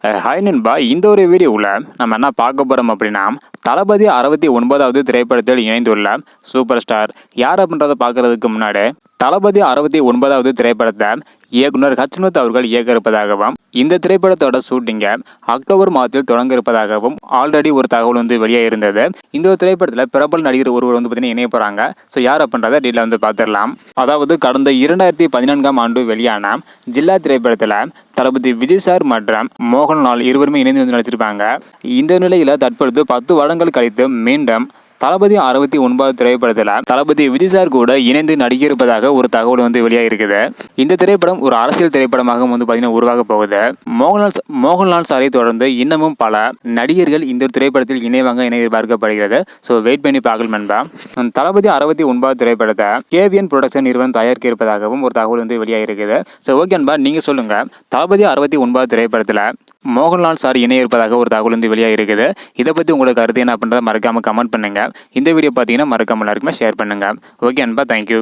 Hi நண்பா, இந்த ஒரு வீடியோவில் நம்ம என்ன பார்க்க போகிறோம் அப்படின்னா, தளபதி 69வது திரைப்படத்தில் இணைந்துள்ள சூப்பர் ஸ்டார் யார் அப்படின்றத பார்க்கறதுக்கு முன்னாடி, தளபதி 69வது திரைப்படத்தை இயக்குனர் ஹச்னுத் அவர்கள் இயக்க இருப்பதாகவும், இந்த திரைப்படத்தோட ஷூட்டிங்கை அக்டோபர் மாதத்தில் தொடங்க இருப்பதாகவும் ஆல்ரெடி ஒரு தகவல் வெளியே இருந்தது. இந்த ஒரு திரைப்படத்தில் பிரபல நடிகர் ஒருவர் பார்த்தீங்கன்னா இணைய போகிறாங்க. ஸோ யார் அப்படின்றத டீட்டெயில் பார்த்துடலாம். அதாவது கடந்த 2014ஆம் ஆண்டு வெளியான ஜில்லா திரைப்படத்தில் தளபதி விஜய் சார் மற்றும் மோகன்லால் இருவருமே இணைந்து நடிச்சிருப்பாங்க. இந்த நிலையில் தற்பொழுது 10 வருடங்கள் கழித்து மீண்டும் தளபதி 69வது திரைப்படத்தில் தளபதி விஜய் சார் கூட இணைந்து நடிக்க இருப்பதாக ஒரு தகவல் வெளியாக இருக்குது. இந்த திரைப்படம் ஒரு அரசியல் திரைப்படமாக பார்த்தீங்கன்னா உருவாக போகுது. மோகன்லால் சாரை தொடர்ந்து இன்னமும் பல நடிகர்கள் இந்த திரைப்படத்தில் இணைவாங்க என எதிர்பார்க்கப்படுகிறது. ஸோ வெயிட் பண்ணி பார்க்கலாம் நண்பா. தளபதி 69வது திரைப்படத்தை கேவிஎன் புரொடக்ஷன் நிறுவனம் தயாரிக்க இருப்பதாகவும் ஒரு தகவல் வெளியாக இருக்குது. ஸோ ஓகே நண்பா, நீங்கள் சொல்லுங்க, தளபதி 69வது திரைப்படத்தில் மோகன்லால் சார் இணைய இருப்பதாக ஒரு தகவல் வெளியாக இருக்குது. இதை பற்றி உங்களுக்கு கருத்து என்ன அப்படின்றத மறக்காம கமெண்ட் பண்ணுங்க. இந்த வீடியோ பார்த்தீங்கன்னா மறக்காம எல்லாருக்குமே ஷேர் பண்ணுங்க. ஓகே நண்பா, தேங்க்யூ.